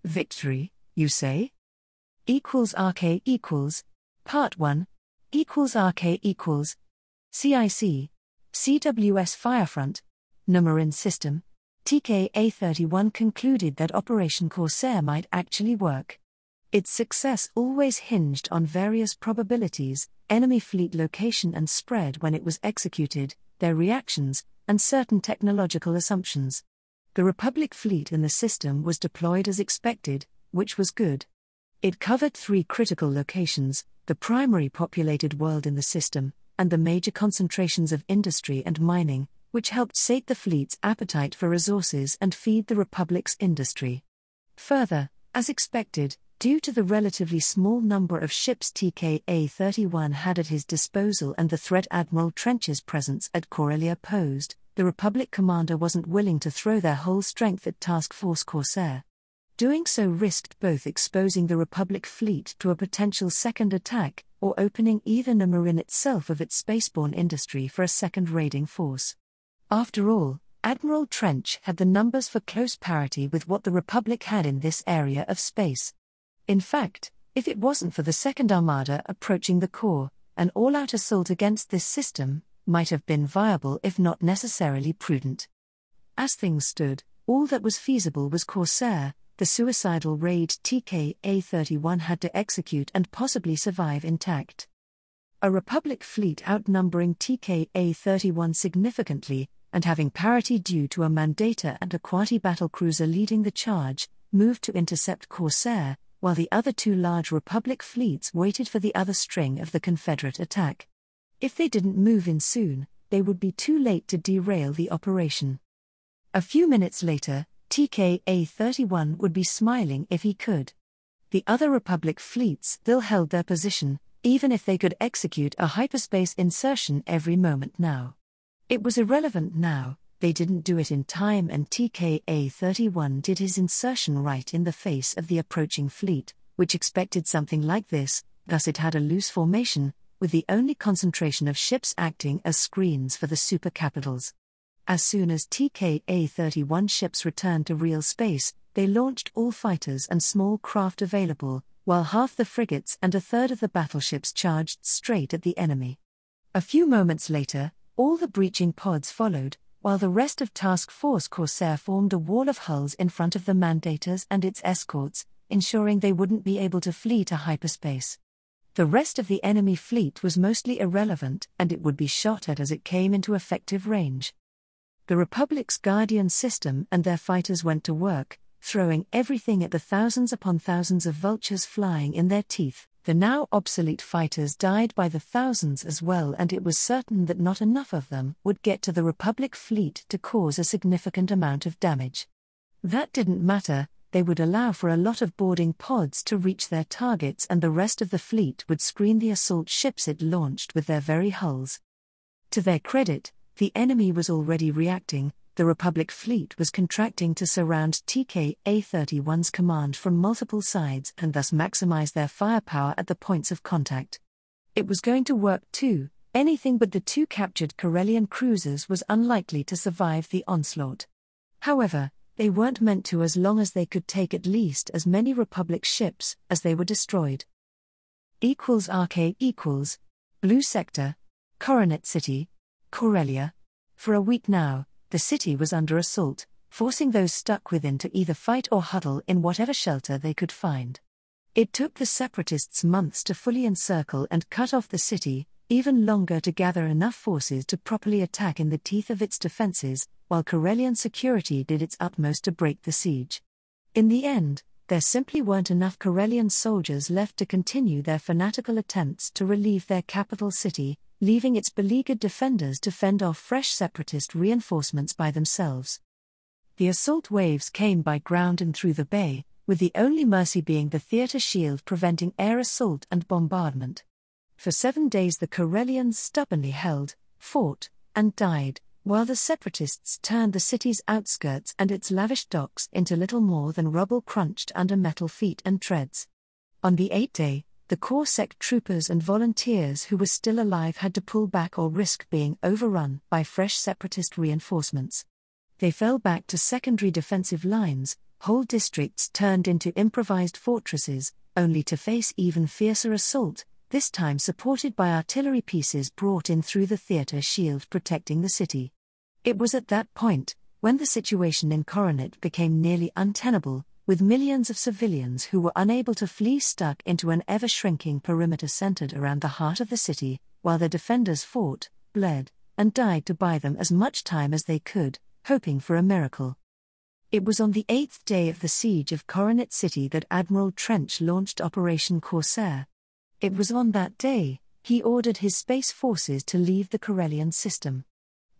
Victory, you say? Equals RK equals. Part 1. Equals RK equals. CIC. CWS Firefront. Numarin System. TK-A31 concluded that Operation Corsair might actually work. Its success always hinged on various probabilities, enemy fleet location and spread when it was executed, their reactions, and certain technological assumptions. The Republic fleet in the system was deployed as expected, which was good. It covered 3 critical locations, the primary populated world in the system, and the major concentrations of industry and mining, which helped sate the fleet's appetite for resources and feed the Republic's industry. Further, as expected, due to the relatively small number of ships TK-A31 had at his disposal and the threat Admiral Trench's presence at Corellia posed, the Republic commander wasn't willing to throw their whole strength at Task Force Corsair. Doing so risked both exposing the Republic fleet to a potential second attack, or opening either Numarin itself of its spaceborne industry for a second raiding force. After all, Admiral Trench had the numbers for close parity with what the Republic had in this area of space. In fact, if it wasn't for the Second Armada approaching the core, an all-out assault against this system might have been viable if not necessarily prudent. As things stood, all that was feasible was Corsair, the suicidal raid TK-A31 had to execute and possibly survive intact. A Republic fleet outnumbering TK-A31 significantly, and having parity due to a Mandator and a quasi-battlecruiser leading the charge, moved to intercept Corsair, while the other 2 large Republic fleets waited for the other string of the Confederate attack. If they didn't move in soon, they would be too late to derail the operation. A few minutes later, TK-A31 would be smiling if he could. The other Republic fleets still held their position, even if they could execute a hyperspace insertion every moment now. It was irrelevant now, they didn't do it in time, and TK-A31 did his insertion right in the face of the approaching fleet, which expected something like this, thus it had a loose formation, with the only concentration of ships acting as screens for the supercapitals. As soon as TK-A31 ships returned to real space, they launched all fighters and small craft available, while half the frigates and a third of the battleships charged straight at the enemy. A few moments later, all the breaching pods followed, while the rest of Task Force Corsair formed a wall of hulls in front of the Mandators and its escorts, ensuring they wouldn't be able to flee to hyperspace. The rest of the enemy fleet was mostly irrelevant, and it would be shot at as it came into effective range. The Republic's Guardian system and their fighters went to work, throwing everything at the thousands upon thousands of vultures flying in their teeth. The now obsolete fighters died by the thousands as well, and it was certain that not enough of them would get to the Republic fleet to cause a significant amount of damage. That didn't matter, they would allow for a lot of boarding pods to reach their targets, and the rest of the fleet would screen the assault ships it launched with their very hulls. To their credit, the enemy was already reacting. The Republic fleet was contracting to surround TK-A31's command from multiple sides and thus maximize their firepower at the points of contact. It was going to work too. Anything but the 2 captured Corellian cruisers was unlikely to survive the onslaught. However, they weren't meant to, as long as they could take at least as many Republic ships as they were destroyed. RK equals. Blue Sector. Coronet City. Corellia. For a week now, the city was under assault, forcing those stuck within to either fight or huddle in whatever shelter they could find. It took the Separatists months to fully encircle and cut off the city, even longer to gather enough forces to properly attack in the teeth of its defenses, while Corellian security did its utmost to break the siege. In the end, there simply weren't enough Corellian soldiers left to continue their fanatical attempts to relieve their capital city, leaving its beleaguered defenders to fend off fresh Separatist reinforcements by themselves. The assault waves came by ground and through the bay, with the only mercy being the theater shield preventing air assault and bombardment. For 7 days the Corellians stubbornly held, fought, and died, while the Separatists turned the city's outskirts and its lavish docks into little more than rubble crunched under metal feet and treads. On the 8th day, the Corsec troopers and volunteers who were still alive had to pull back or risk being overrun by fresh Separatist reinforcements. They fell back to secondary defensive lines, whole districts turned into improvised fortresses, only to face even fiercer assault, this time supported by artillery pieces brought in through the theatre shield protecting the city. It was at that point, when the situation in Coronet became nearly untenable, with millions of civilians who were unable to flee stuck into an ever-shrinking perimeter centered around the heart of the city, while their defenders fought, bled, and died to buy them as much time as they could, hoping for a miracle. It was on the 8th day of the siege of Coronet City that Admiral Trench launched Operation Corsair. It was on that day, he ordered his space forces to leave the Corellian system.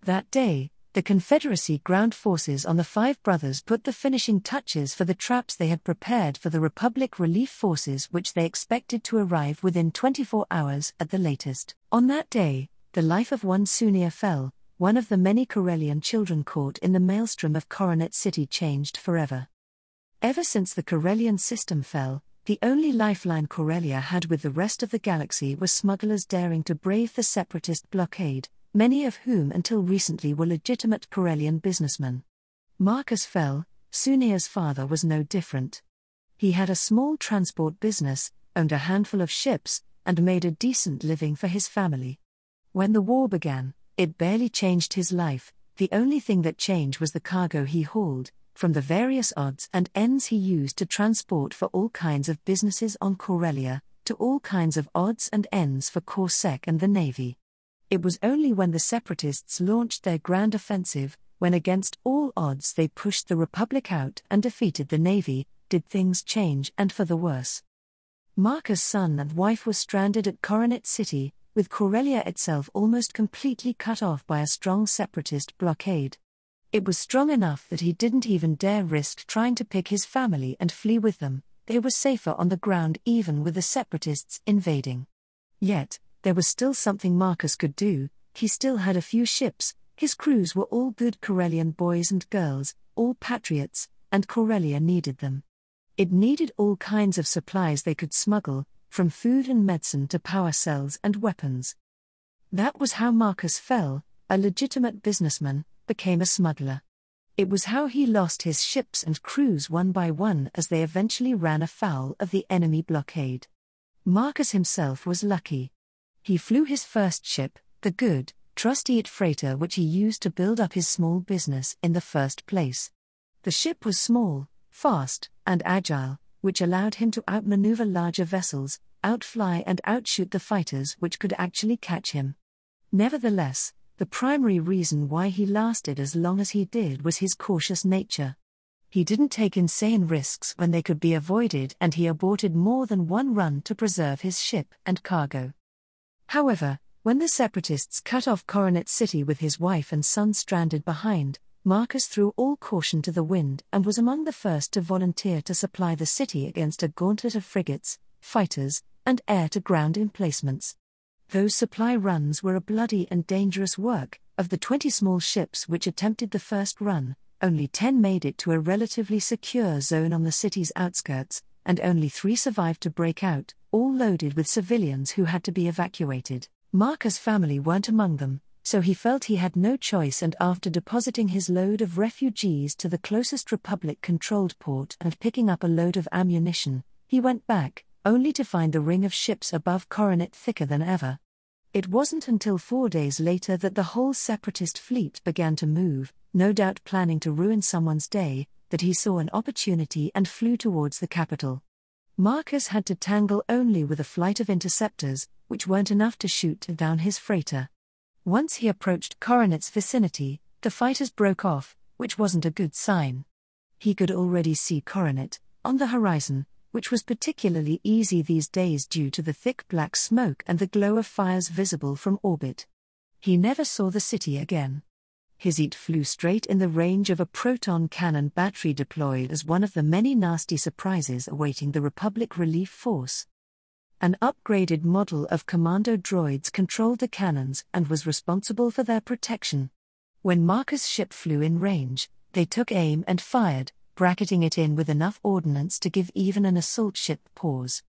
That day, the Confederacy ground forces on the Five Brothers put the finishing touches for the traps they had prepared for the Republic relief forces, which they expected to arrive within 24 hours at the latest. On that day, the life of one Sunia fell, one of the many Corellian children caught in the maelstrom of Coronet City changed forever. Ever since the Corellian system fell, the only lifeline Corellia had with the rest of the galaxy was smugglers daring to brave the separatist blockade, many of whom until recently were legitimate Corellian businessmen. Marcus fell, Sunia's father was no different. He had a small transport business, owned a handful of ships, and made a decent living for his family. When the war began, it barely changed his life. The only thing that changed was the cargo he hauled, from the various odds and ends he used to transport for all kinds of businesses on Corellia, to all kinds of odds and ends for Corsec and the Navy. It was only when the Separatists launched their grand offensive, when against all odds they pushed the Republic out and defeated the Navy, did things change, and for the worse. Marcus' son and wife were stranded at Coronet City, with Corellia itself almost completely cut off by a strong separatist blockade. It was strong enough that he didn't even dare risk trying to pick his family and flee with them. They were safer on the ground even with the separatists invading. Yet, there was still something Marcus could do. He still had a few ships, his crews were all good Corellian boys and girls, all patriots, and Corellia needed them. It needed all kinds of supplies they could smuggle, from food and medicine to power cells and weapons. That was how Marcus fell, a legitimate businessman, became a smuggler. It was how he lost his ships and crews one by one as they eventually ran afoul of the enemy blockade. Marcus himself was lucky. He flew his first ship, the good, trusty freighter which he used to build up his small business in the first place. The ship was small, fast, and agile, which allowed him to outmaneuver larger vessels, outfly and outshoot the fighters which could actually catch him. Nevertheless, the primary reason why he lasted as long as he did was his cautious nature. He didn't take insane risks when they could be avoided, and he aborted more than one run to preserve his ship and cargo. However, when the separatists cut off Coronet City with his wife and son stranded behind, Marcus threw all caution to the wind and was among the first to volunteer to supply the city against a gauntlet of frigates, fighters, and air-to-ground emplacements. Those supply runs were a bloody and dangerous work. Of the 20 small ships which attempted the first run, only 10 made it to a relatively secure zone on the city's outskirts, and only 3 survived to break out, all loaded with civilians who had to be evacuated. Marcus' family weren't among them, so he felt he had no choice, and after depositing his load of refugees to the closest Republic-controlled port and picking up a load of ammunition, he went back, only to find the ring of ships above Coronet thicker than ever. It wasn't until 4 days later that the whole separatist fleet began to move, no doubt planning to ruin someone's day, that he saw an opportunity and flew towards the capital. Marcus had to tangle only with a flight of interceptors, which weren't enough to shoot down his freighter. Once he approached Coronet's vicinity, the fighters broke off, which wasn't a good sign. He could already see Coronet, on the horizon, which was particularly easy these days due to the thick black smoke and the glow of fires visible from orbit. He never saw the city again. His eat flew straight in the range of a proton cannon battery deployed as one of the many nasty surprises awaiting the Republic Relief Force. An upgraded model of commando droids controlled the cannons and was responsible for their protection. When Marcus' ship flew in range, they took aim and fired, bracketing it in with enough ordnance to give even an assault ship pause.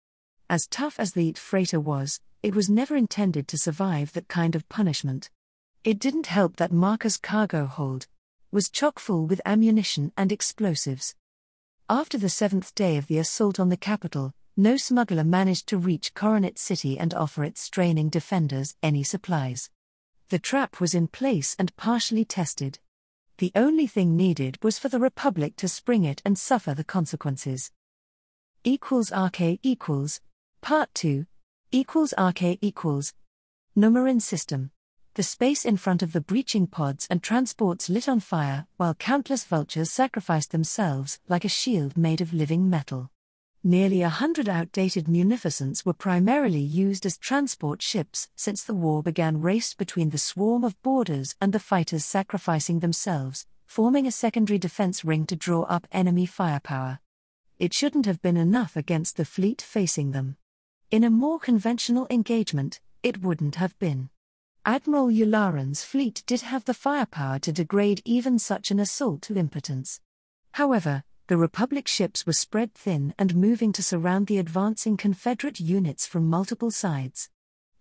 As tough as the freighter was, it was never intended to survive that kind of punishment. It didn't help that Marcus' cargo hold was chock full with ammunition and explosives. After the 7th day of the assault on the capital, no smuggler managed to reach Coronet City and offer its straining defenders any supplies. The trap was in place and partially tested. The only thing needed was for the Republic to spring it and suffer the consequences. RK equals Part 2 RK equals Numerin system. The space in front of the breaching pods and transports lit on fire, while countless vultures sacrificed themselves like a shield made of living metal. Nearly 100 outdated munificents were primarily used as transport ships since the war began, raced between the swarm of boarders and the fighters sacrificing themselves, forming a secondary defense ring to draw up enemy firepower. It shouldn't have been enough against the fleet facing them. In a more conventional engagement, it wouldn't have been. Admiral Yularen's fleet did have the firepower to degrade even such an assault to impotence. However, the Republic ships were spread thin and moving to surround the advancing Confederate units from multiple sides.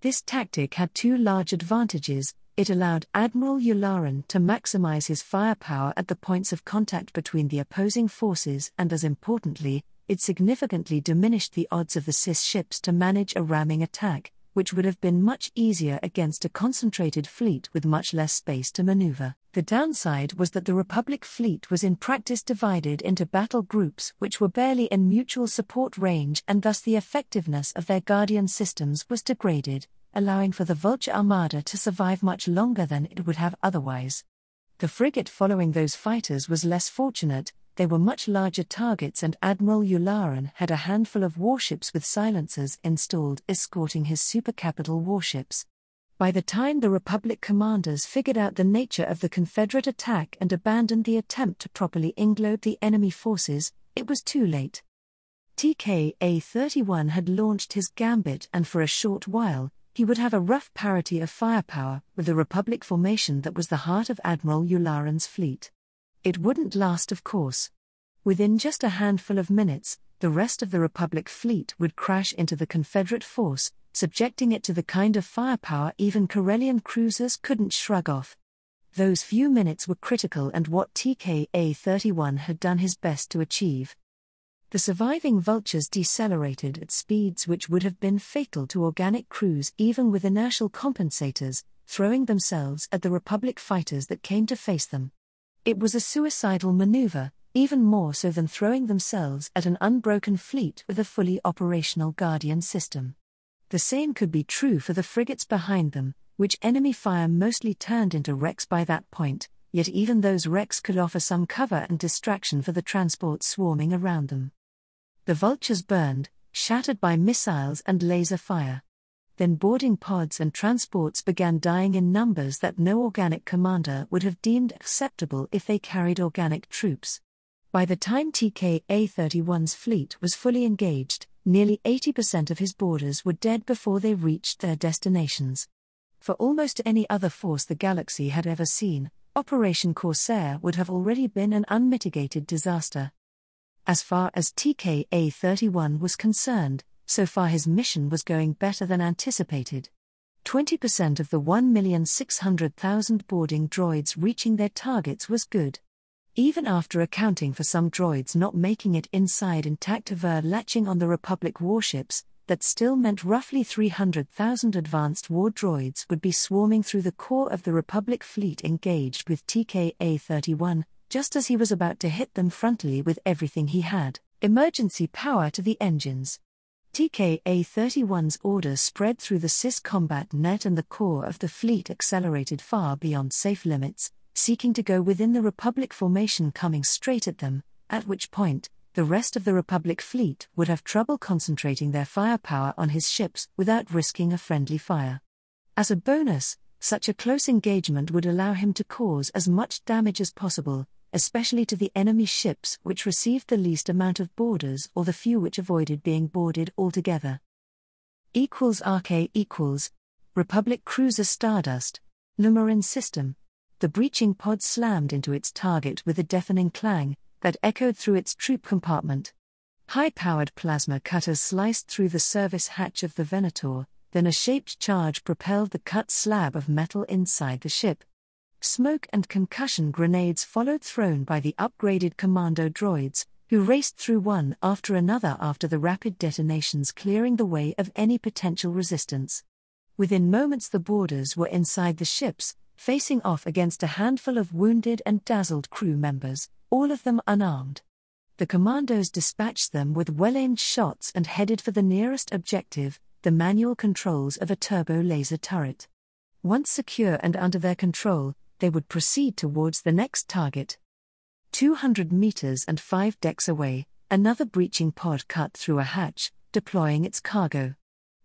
This tactic had two large advantages. It allowed Admiral Yularen to maximize his firepower at the points of contact between the opposing forces, and as importantly, it significantly diminished the odds of the CIS ships to manage a ramming attack, which would have been much easier against a concentrated fleet with much less space to maneuver. The downside was that the Republic fleet was in practice divided into battle groups which were barely in mutual support range, and thus the effectiveness of their Guardian systems was degraded, allowing for the Vulture Armada to survive much longer than it would have otherwise. The frigate following those fighters was less fortunate. They were much larger targets, and Admiral Yularen had a handful of warships with silencers installed escorting his supercapital warships. By the time the Republic commanders figured out the nature of the Confederate attack and abandoned the attempt to properly englobe the enemy forces, it was too late. TK-A-31 had launched his gambit, and for a short while, he would have a rough parity of firepower with the Republic formation that was the heart of Admiral Yularen's fleet. It wouldn't last, of course. Within just a handful of minutes, the rest of the Republic fleet would crash into the Confederate force, subjecting it to the kind of firepower even Corellian cruisers couldn't shrug off. Those few minutes were critical, and what TK-A-31 had done his best to achieve. The surviving vultures decelerated at speeds which would have been fatal to organic crews even with inertial compensators, throwing themselves at the Republic fighters that came to face them. It was a suicidal maneuver, even more so than throwing themselves at an unbroken fleet with a fully operational Guardian system. The same could be true for the frigates behind them, which enemy fire mostly turned into wrecks by that point, yet even those wrecks could offer some cover and distraction for the transports swarming around them. The vultures burned, shattered by missiles and laser fire. Then boarding pods and transports began dying in numbers that no organic commander would have deemed acceptable if they carried organic troops. By the time TK-A-31's fleet was fully engaged, nearly 80% of his boarders were dead before they reached their destinations. For almost any other force the galaxy had ever seen, Operation Corsair would have already been an unmitigated disaster. As far as TK-A-31 was concerned, so far his mission was going better than anticipated. 20% of the 1,600,000 boarding droids reaching their targets was good. Even after accounting for some droids not making it inside intact or latching on the Republic warships, that still meant roughly 300,000 advanced war droids would be swarming through the core of the Republic fleet engaged with TK-A-31, just as he was about to hit them frontally with everything he had, emergency power to the engines. TK-A-31's orders spread through the CIS combat net, and the core of the fleet accelerated far beyond safe limits, seeking to go within the Republic formation coming straight at them, at which point, the rest of the Republic fleet would have trouble concentrating their firepower on his ships without risking a friendly fire. As a bonus, such a close engagement would allow him to cause as much damage as possible, especially to the enemy ships which received the least amount of boarders or the few which avoided being boarded altogether. RK equals Republic Cruiser Stardust, Numerin System. The breaching pod slammed into its target with a deafening clang that echoed through its troop compartment. High-powered plasma cutters sliced through the service hatch of the Venator, then a shaped charge propelled the cut slab of metal inside the ship. Smoke and concussion grenades followed, thrown by the upgraded commando droids, who raced through one after another after the rapid detonations, clearing the way of any potential resistance. Within moments the boarders were inside the ships, facing off against a handful of wounded and dazzled crew members, all of them unarmed. The commandos dispatched them with well-aimed shots and headed for the nearest objective, the manual controls of a turbo laser turret. Once secure and under their control, they would proceed towards the next target. 200 meters and 5 decks away, another breaching pod cut through a hatch, deploying its cargo.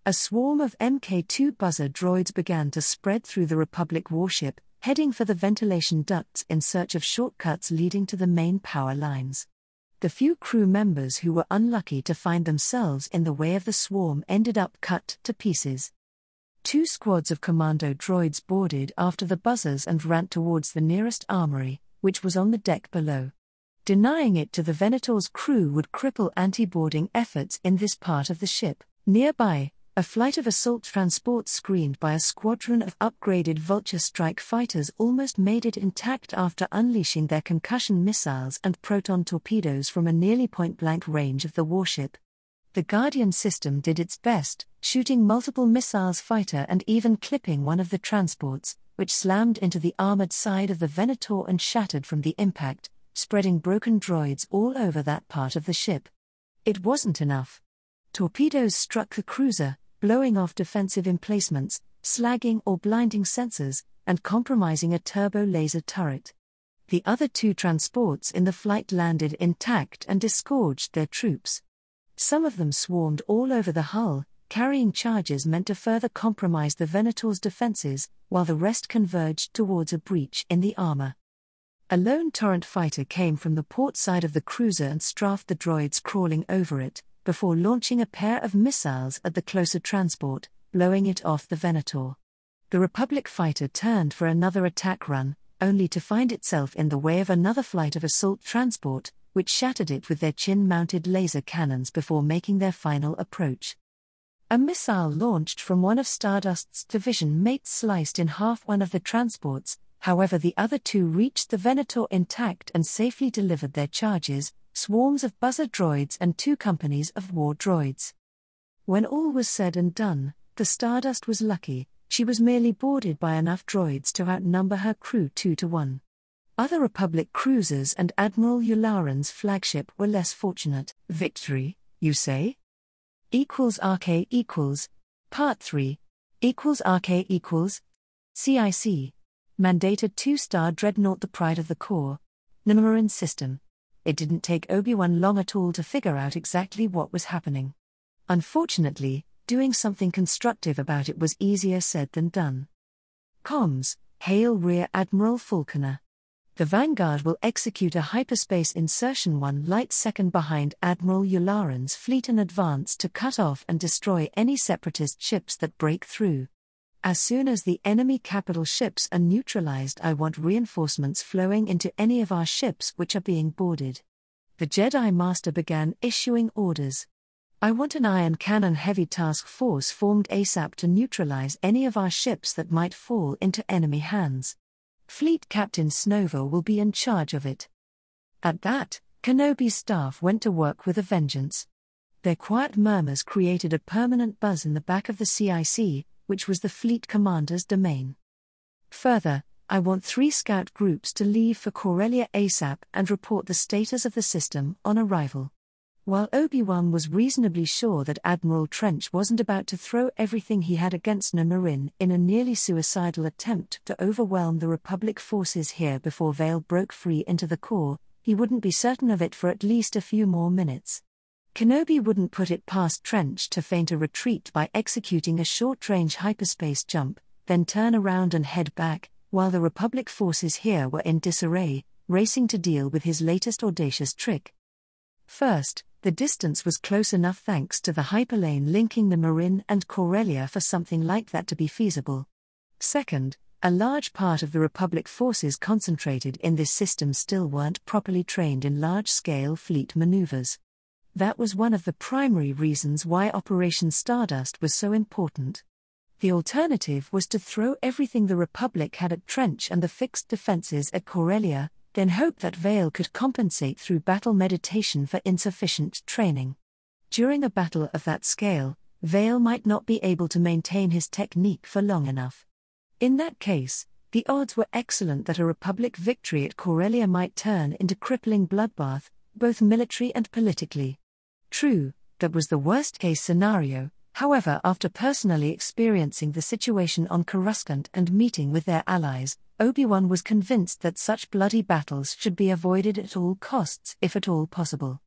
A swarm of Mk2 buzzer droids began to spread through the Republic warship, heading for the ventilation ducts in search of shortcuts leading to the main power lines. The few crew members who were unlucky to find themselves in the way of the swarm ended up cut to pieces. 2 squads of commando droids boarded after the buzzers and ran towards the nearest armory, which was on the deck below. Denying it to the Venator's crew would cripple anti-boarding efforts in this part of the ship. Nearby, a flight of assault transports screened by a squadron of upgraded Vulture strike fighters almost made it intact after unleashing their concussion missiles and proton torpedoes from a nearly point-blank range of the warship. The Guardian system did its best, shooting multiple missiles fighter and even clipping one of the transports, which slammed into the armored side of the Venator and shattered from the impact, spreading broken droids all over that part of the ship. It wasn't enough. Torpedoes struck the cruiser, blowing off defensive emplacements, slagging or blinding sensors, and compromising a turbo laser turret. The other 2 transports in the flight landed intact and disgorged their troops. Some of them swarmed all over the hull, carrying charges meant to further compromise the Venator's defenses, while the rest converged towards a breach in the armor. A lone torrent fighter came from the port side of the cruiser and strafed the droids crawling over it, before launching a pair of missiles at the closer transport, blowing it off the Venator. The Republic fighter turned for another attack run, only to find itself in the way of another flight of assault transport, which shattered it with their chin-mounted laser cannons before making their final approach. A missile launched from one of Stardust's division mates sliced in half one of the transports, however the other 2 reached the Venator intact and safely delivered their charges, swarms of buzzer droids and 2 companies of war droids. When all was said and done, the Stardust was lucky. She was merely boarded by enough droids to outnumber her crew 2-1. Other Republic cruisers and Admiral Yularen's flagship were less fortunate. Victory, you say? RK equals. Part 3. RK equals. CIC. Mandated 2-star Dreadnought, the pride of the Corps. Namarin system. It didn't take Obi-Wan long at all to figure out exactly what was happening. Unfortunately, doing something constructive about it was easier said than done. Comms, hail Rear Admiral Falconer. The Vanguard will execute a hyperspace insertion 1 light second behind Admiral Yularen's fleet and advance to cut off and destroy any separatist ships that break through. As soon as the enemy capital ships are neutralized, I want reinforcements flowing into any of our ships which are being boarded. The Jedi Master began issuing orders. I want an ion cannon heavy task force formed ASAP to neutralize any of our ships that might fall into enemy hands. Fleet Captain Snova will be in charge of it. At that, Kenobi's staff went to work with a vengeance. Their quiet murmurs created a permanent buzz in the back of the CIC, which was the fleet commander's domain. Further, I want 3 scout groups to leave for Corellia ASAP and report the status of the system on arrival. While Obi-Wan was reasonably sure that Admiral Trench wasn't about to throw everything he had against Namarin in a nearly suicidal attempt to overwhelm the Republic forces here before Vale broke free into the core, he wouldn't be certain of it for at least a few more minutes. Kenobi wouldn't put it past Trench to feint a retreat by executing a short-range hyperspace jump, then turn around and head back, while the Republic forces here were in disarray, racing to deal with his latest audacious trick. First, the distance was close enough thanks to the hyperlane linking the Marin and Corellia for something like that to be feasible. Second, a large part of the Republic forces concentrated in this system still weren't properly trained in large-scale fleet maneuvers. That was one of the primary reasons why Operation Stardust was so important. The alternative was to throw everything the Republic had at Trench and the fixed defenses at Corellia, then hoped that Vale could compensate through battle meditation for insufficient training. During a battle of that scale, Vale might not be able to maintain his technique for long enough. In that case, the odds were excellent that a Republic victory at Corellia might turn into crippling bloodbath, both military and politically. True, that was the worst-case scenario. However, after personally experiencing the situation on Coruscant and meeting with their allies, Obi-Wan was convinced that such bloody battles should be avoided at all costs if at all possible.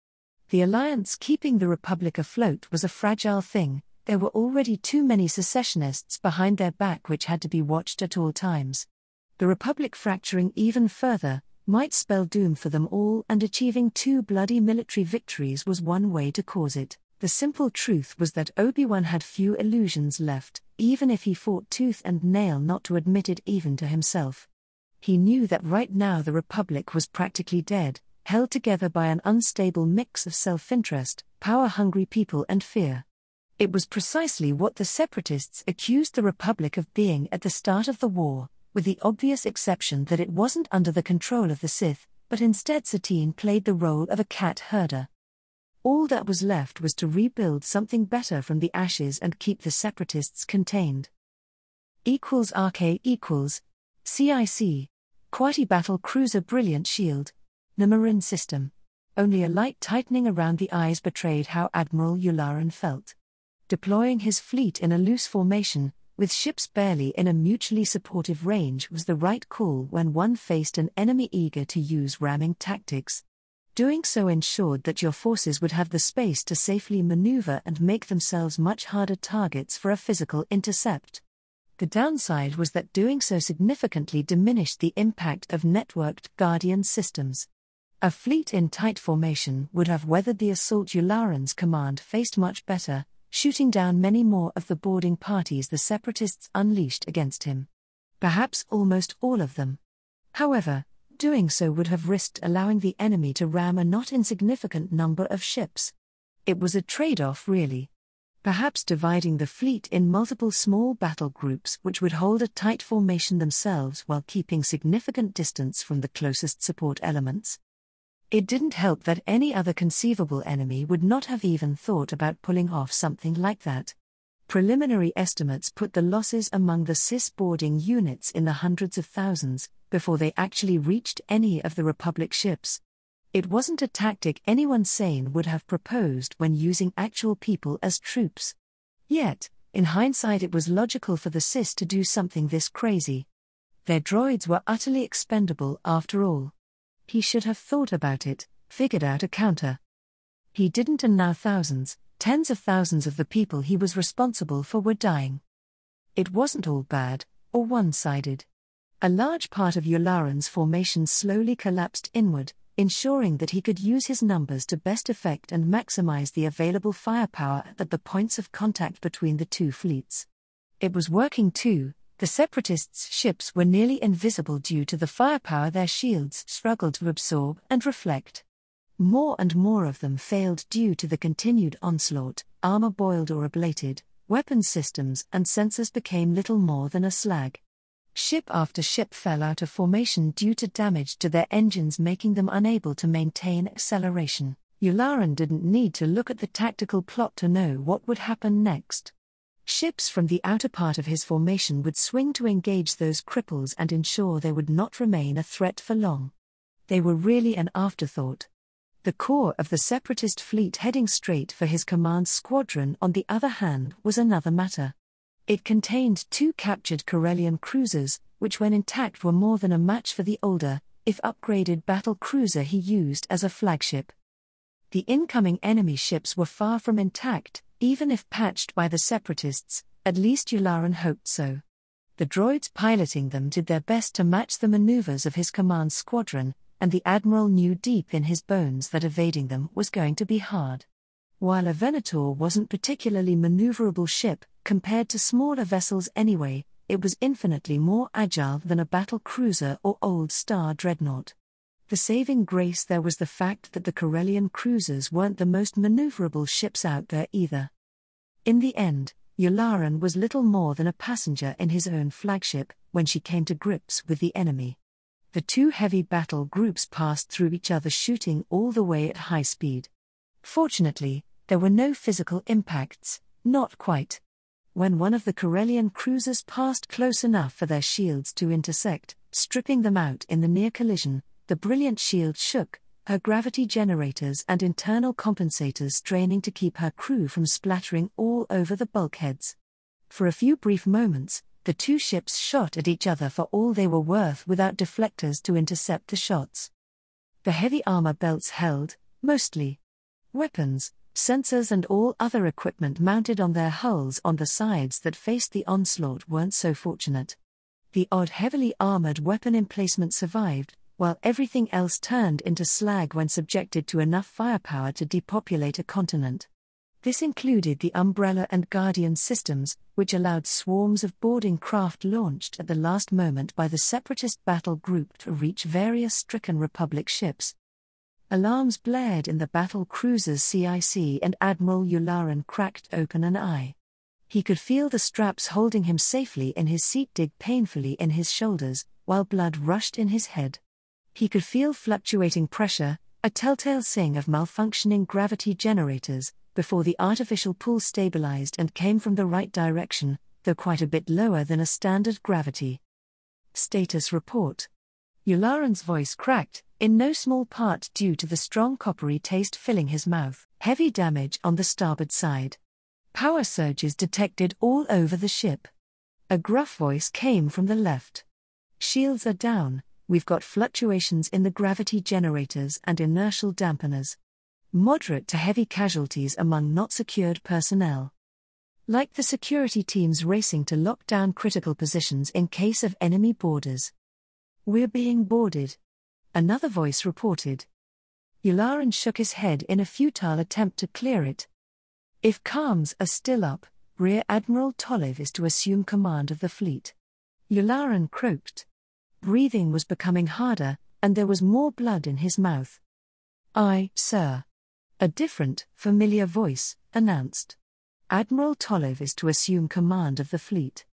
The alliance keeping the Republic afloat was a fragile thing. There were already too many secessionists behind their back which had to be watched at all times. The Republic fracturing even further might spell doom for them all, and achieving 2 bloody military victories was one way to cause it. The simple truth was that Obi-Wan had few illusions left, even if he fought tooth and nail not to admit it even to himself. He knew that right now the Republic was practically dead, held together by an unstable mix of self-interest, power-hungry people and fear. It was precisely what the Separatists accused the Republic of being at the start of the war, with the obvious exception that it wasn't under the control of the Sith, but instead Satine played the role of a cat herder. All that was left was to rebuild something better from the ashes and keep the Separatists contained. =RK equals CIC Quasi-Battle Cruiser Brilliant Shield Namarin System. Only a light tightening around the eyes betrayed how Admiral Yularen felt. Deploying his fleet in a loose formation, with ships barely in a mutually supportive range, was the right call when one faced an enemy eager to use ramming tactics. Doing so ensured that your forces would have the space to safely maneuver and make themselves much harder targets for a physical intercept. The downside was that doing so significantly diminished the impact of networked Guardian systems. A fleet in tight formation would have weathered the assault Yularen's command faced much better, shooting down many more of the boarding parties the Separatists unleashed against him. Perhaps almost all of them. However, doing so would have risked allowing the enemy to ram a not insignificant number of ships. It was a trade-off really. Perhaps dividing the fleet in multiple small battle groups which would hold a tight formation themselves while keeping significant distance from the closest support elements. It didn't help that any other conceivable enemy would not have even thought about pulling off something like that. Preliminary estimates put the losses among the CIS boarding units in the hundreds of thousands, before they actually reached any of the Republic ships. It wasn't a tactic anyone sane would have proposed when using actual people as troops. Yet, in hindsight, it was logical for the CIS to do something this crazy. Their droids were utterly expendable after all. He should have thought about it, figured out a counter. He didn't, and now thousands, tens of thousands of the people he was responsible for were dying. It wasn't all bad, or one-sided. A large part of Yularen's formation slowly collapsed inward, ensuring that he could use his numbers to best effect and maximize the available firepower at the points of contact between the two fleets. It was working too. The Separatists' ships were nearly invisible due to the firepower their shields struggled to absorb and reflect. More and more of them failed due to the continued onslaught. Armor boiled or ablated, weapons systems and sensors became little more than a slag. Ship after ship fell out of formation due to damage to their engines, making them unable to maintain acceleration. Yularen didn't need to look at the tactical plot to know what would happen next. Ships from the outer part of his formation would swing to engage those cripples and ensure they would not remain a threat for long. They were really an afterthought. The core of the Separatist fleet heading straight for his command squadron, on the other hand, was another matter. It contained 2 captured Corellian cruisers, which when intact were more than a match for the older, if upgraded battle cruiser he used as a flagship. The incoming enemy ships were far from intact, even if patched by the Separatists, at least Yularen hoped so. The droids piloting them did their best to match the maneuvers of his command squadron, and the Admiral knew deep in his bones that evading them was going to be hard. While a Venator wasn't particularly maneuverable ship, compared to smaller vessels anyway, it was infinitely more agile than a battle cruiser or old Star Dreadnought. The saving grace there was the fact that the Corellian cruisers weren't the most maneuverable ships out there either. In the end, Yularen was little more than a passenger in his own flagship when she came to grips with the enemy. The two heavy battle groups passed through each other, shooting all the way at high speed. Fortunately, there were no physical impacts, not quite. When one of the Corellian cruisers passed close enough for their shields to intersect, stripping them out in the near collision, the brilliant shield shook, her gravity generators and internal compensators straining to keep her crew from splattering all over the bulkheads. For a few brief moments, the two ships shot at each other for all they were worth without deflectors to intercept the shots. The heavy armor belts held, mostly. Weapons, sensors and all other equipment mounted on their hulls on the sides that faced the onslaught weren't so fortunate. The odd heavily armored weapon emplacement survived, while everything else turned into slag when subjected to enough firepower to depopulate a continent. This included the Umbrella and Guardian systems, which allowed swarms of boarding craft launched at the last moment by the separatist battle group to reach various stricken Republic ships. Alarms blared in the battle cruisers CIC, and Admiral Yularen cracked open an eye. He could feel the straps holding him safely in his seat dig painfully in his shoulders, while blood rushed in his head. He could feel fluctuating pressure, a telltale sign of malfunctioning gravity generators, before the artificial pull stabilized and came from the right direction, though quite a bit lower than a standard gravity. Status report. Yularen's voice cracked, in no small part due to the strong coppery taste filling his mouth. Heavy damage on the starboard side. Power surges detected all over the ship. A gruff voice came from the left. Shields are down, we've got fluctuations in the gravity generators and inertial dampeners. Moderate to heavy casualties among not secured personnel. Like the security teams racing to lock down critical positions in case of enemy boarders. We're being boarded. Another voice reported. Yularen shook his head in a futile attempt to clear it. If comms are still up, Rear Admiral Toliv is to assume command of the fleet. Yularen croaked. Breathing was becoming harder, and there was more blood in his mouth. Aye, sir. A different, familiar voice announced. Admiral Toliv is to assume command of the fleet.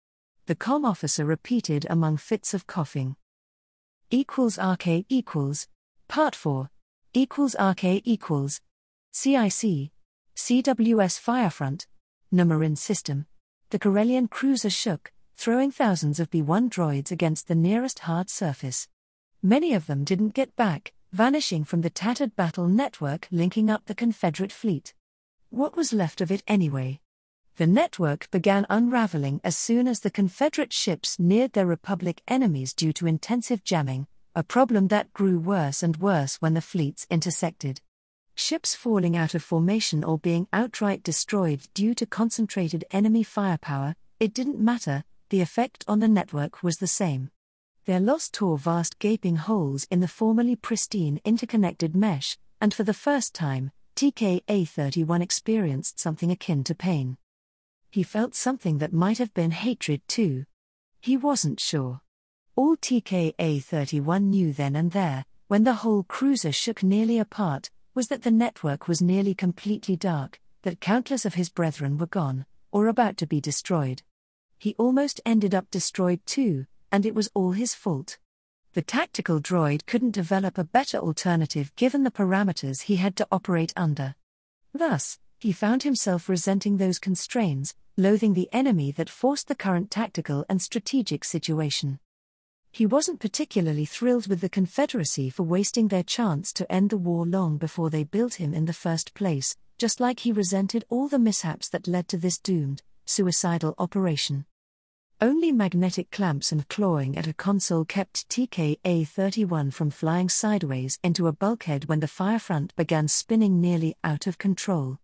The comm officer repeated among fits of coughing. RK equals, Part 4, RK equals, CIC, CWS Firefront, Numarin system. The Corellian cruiser shook, throwing thousands of B-1 droids against the nearest hard surface. Many of them didn't get back, vanishing from the tattered battle network linking up the Confederate fleet. What was left of it anyway? The network began unraveling as soon as the Confederate ships neared their Republic enemies due to intensive jamming, a problem that grew worse and worse when the fleets intersected. Ships falling out of formation or being outright destroyed due to concentrated enemy firepower, it didn't matter, the effect on the network was the same. Their loss tore vast gaping holes in the formerly pristine interconnected mesh, and for the first time, TK-A31 experienced something akin to pain. He felt something that might have been hatred too. He wasn't sure. All TK-A31 knew then and there, when the whole cruiser shook nearly apart, was that the network was nearly completely dark, that countless of his brethren were gone, or about to be destroyed. He almost ended up destroyed too, and it was all his fault. The tactical droid couldn't develop a better alternative given the parameters he had to operate under. Thus, he found himself resenting those constraints, loathing the enemy that forced the current tactical and strategic situation. He wasn't particularly thrilled with the Confederacy for wasting their chance to end the war long before they built him in the first place, just like he resented all the mishaps that led to this doomed, suicidal operation. Only magnetic clamps and clawing at a console kept TK-A31 from flying sideways into a bulkhead when the firefront began spinning nearly out of control.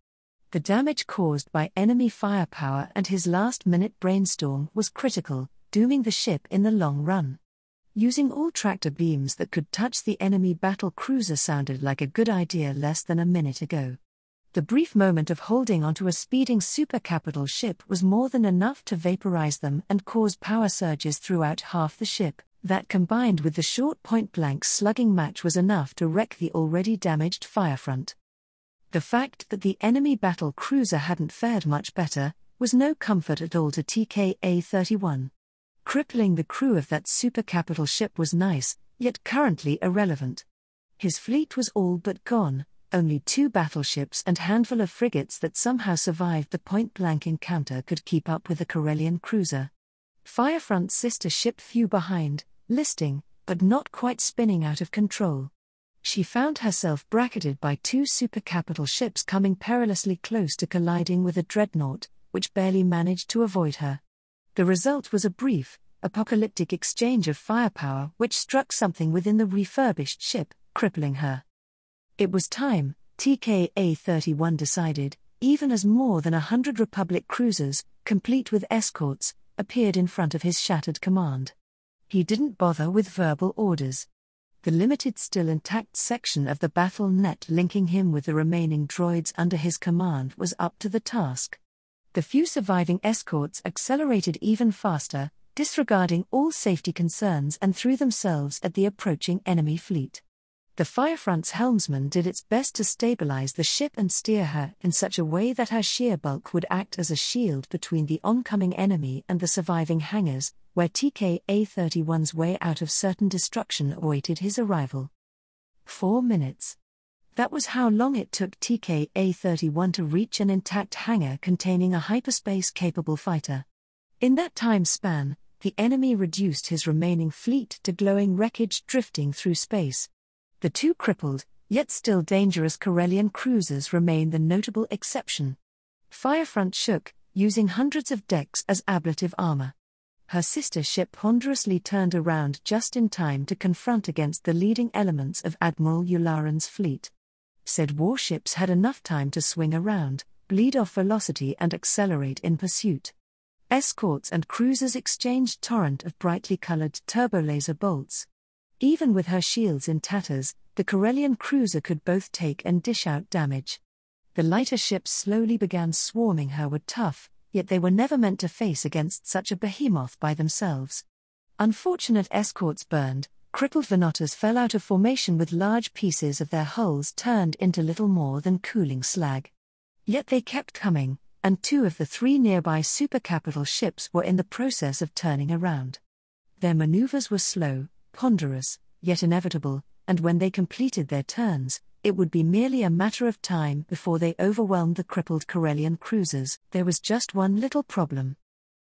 The damage caused by enemy firepower and his last-minute brainstorm was critical, dooming the ship in the long run. Using all tractor beams that could touch the enemy battle cruiser sounded like a good idea less than a minute ago. The brief moment of holding onto a speeding supercapital ship was more than enough to vaporize them and cause power surges throughout half the ship. That combined with the short point-blank slugging match was enough to wreck the already damaged firefront. The fact that the enemy battle cruiser hadn't fared much better was no comfort at all to TK-A31. Crippling the crew of that supercapital ship was nice, yet currently irrelevant. His fleet was all but gone, only 2 battleships and handful of frigates that somehow survived the point-blank encounter could keep up with the Corellian cruiser. Firefront's sister ship few behind, listing, but not quite spinning out of control. She found herself bracketed by 2 supercapital ships coming perilously close to colliding with a dreadnought, which barely managed to avoid her. The result was a brief, apocalyptic exchange of firepower which struck something within the refurbished ship, crippling her. It was time, TK-A-31 decided, even as more than 100 Republic cruisers, complete with escorts, appeared in front of his shattered command. He didn't bother with verbal orders. The limited still intact section of the battle net linking him with the remaining droids under his command was up to the task. The few surviving escorts accelerated even faster, disregarding all safety concerns and threw themselves at the approaching enemy fleet. The Firefront's helmsman did its best to stabilize the ship and steer her in such a way that her sheer bulk would act as a shield between the oncoming enemy and the surviving hangars, where TK-A-31's way out of certain destruction awaited his arrival. 4 minutes. That was how long it took TK-A-31 to reach an intact hangar containing a hyperspace-capable fighter. In that time span, the enemy reduced his remaining fleet to glowing wreckage drifting through space. The 2 crippled, yet still dangerous Corellian cruisers remain the notable exception. Firefront shook, using hundreds of decks as ablative armor. Her sister ship ponderously turned around just in time to confront against the leading elements of Admiral Yularen's fleet. Said warships had enough time to swing around, bleed off velocity and accelerate in pursuit. Escorts and cruisers exchanged torrent of brightly colored turbolaser bolts. Even with her shields in tatters, the Corellian cruiser could both take and dish out damage. The lighter ships slowly began swarming her with tough, yet they were never meant to face against such a behemoth by themselves. Unfortunate escorts burned, crippled Venottas fell out of formation with large pieces of their hulls turned into little more than cooling slag. Yet they kept coming, and 2 of the 3 nearby supercapital ships were in the process of turning around. Their maneuvers were slow, ponderous, yet inevitable, and when they completed their turns, it would be merely a matter of time before they overwhelmed the crippled Corellian cruisers. There was just one little problem.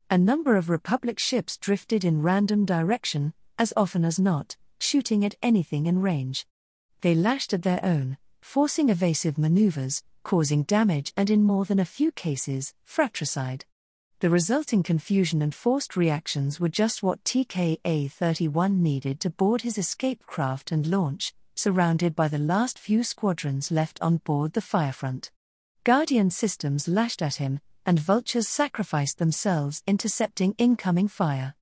A number of Republic ships drifted in random direction, as often as not, shooting at anything in range. They lashed at their own, forcing evasive maneuvers, causing damage and in more than a few cases, fratricide. The resulting confusion and forced reactions were just what TK-A-31 needed to board his escape craft and launch, surrounded by the last few squadrons left on board the Firefront. Guardian systems lashed at him, and vultures sacrificed themselves intercepting incoming fire.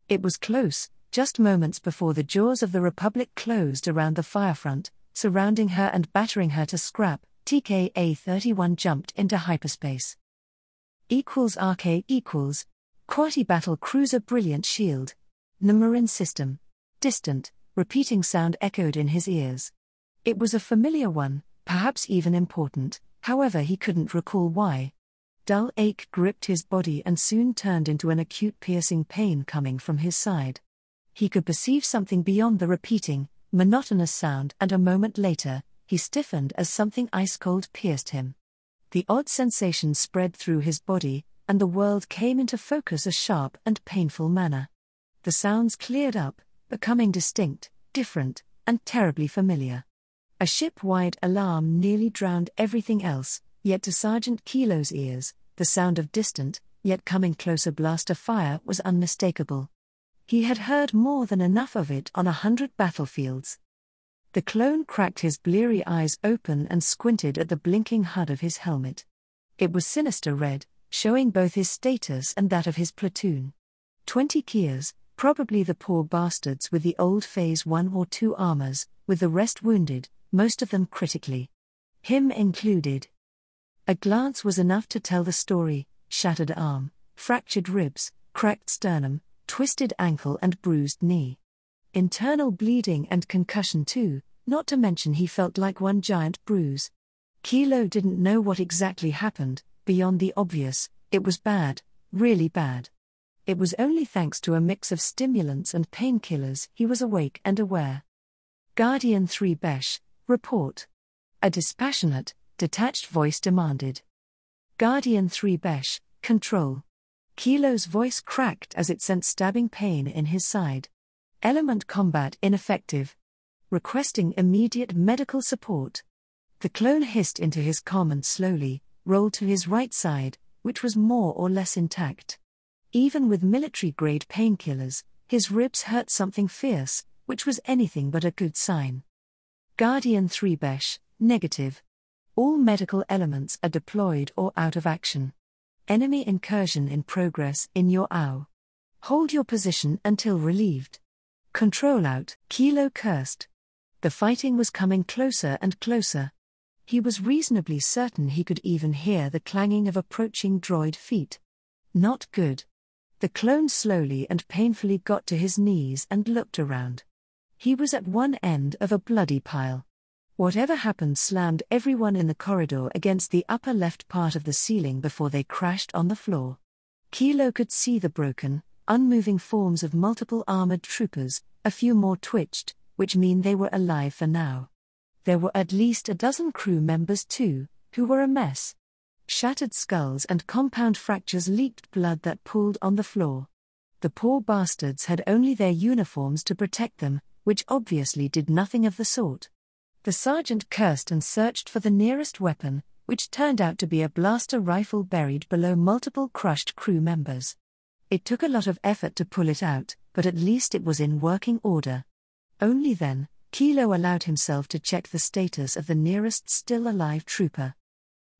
It was close, just moments before the jaws of the Republic closed around the Firefront, surrounding her and battering her to scrap. TK-A-31 jumped into hyperspace. =RK equals Quasi-battle cruiser brilliant shield. Namarin system. Distant, repeating sound echoed in his ears. It was a familiar one, perhaps even important, however he couldn't recall why. Dull ache gripped his body and soon turned into an acute piercing pain coming from his side. He could perceive something beyond the repeating, monotonous sound, and a moment later, he stiffened as something ice-cold pierced him. The odd sensation spread through his body, and the world came into focus a sharp and painful manner. The sounds cleared up, becoming distinct, different, and terribly familiar. A ship-wide alarm nearly drowned everything else, yet to Sergeant Kilo's ears, the sound of distant, yet coming closer blaster fire was unmistakable. He had heard more than enough of it on 100 battlefields. The clone cracked his bleary eyes open and squinted at the blinking HUD of his helmet. It was sinister red, showing both his status and that of his platoon. 20 Kias, probably the poor bastards with the old Phase 1 or 2 armors, with the rest wounded, most of them critically. Him included. A glance was enough to tell the story: shattered arm, fractured ribs, cracked sternum, twisted ankle and bruised knee. Internal bleeding and concussion too, not to mention he felt like one giant bruise. Kilo didn't know what exactly happened, beyond the obvious: it was bad, really bad. It was only thanks to a mix of stimulants and painkillers he was awake and aware. Guardian 3 Besh, report. A dispassionate, detached voice demanded. Guardian 3 Besh, control. Kilo's voice cracked as it sent stabbing pain in his side. Element combat ineffective. Requesting immediate medical support. The clone hissed into his comm and slowly rolled to his right side, which was more or less intact. Even with military-grade painkillers, his ribs hurt something fierce, which was anything but a good sign. Guardian 3 Besh, negative. All medical elements are deployed or out of action. Enemy incursion in progress in your AO. Hold your position until relieved. Control out, Kilo cursed. The fighting was coming closer and closer. He was reasonably certain he could even hear the clanging of approaching droid feet. Not good. The clone slowly and painfully got to his knees and looked around. He was at one end of a bloody pile. Whatever happened slammed everyone in the corridor against the upper left part of the ceiling before they crashed on the floor. Kilo could see the broken, unmoving forms of multiple armored troopers. A few more twitched, which mean they were alive for now. There were at least a dozen crew members too, who were a mess. Shattered skulls and compound fractures leaked blood that pooled on the floor. The poor bastards had only their uniforms to protect them, which obviously did nothing of the sort. The sergeant cursed and searched for the nearest weapon, which turned out to be a blaster rifle buried below multiple crushed crew members. It took a lot of effort to pull it out, but at least it was in working order. Only then, Kilo allowed himself to check the status of the nearest still-alive trooper.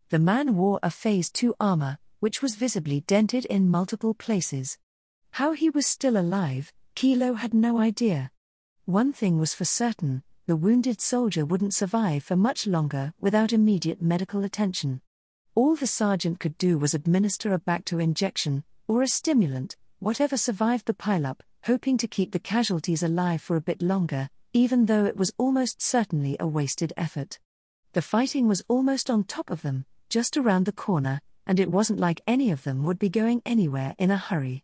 The man wore a Phase 2 armor, which was visibly dented in multiple places. How he was still alive, Kilo had no idea. One thing was for certain, the wounded soldier wouldn't survive for much longer without immediate medical attention. All the sergeant could do was administer a Bacto injection, or a stimulant, whatever survived the pileup, hoping to keep the casualties alive for a bit longer, even though it was almost certainly a wasted effort. The fighting was almost on top of them, just around the corner, and it wasn't like any of them would be going anywhere in a hurry.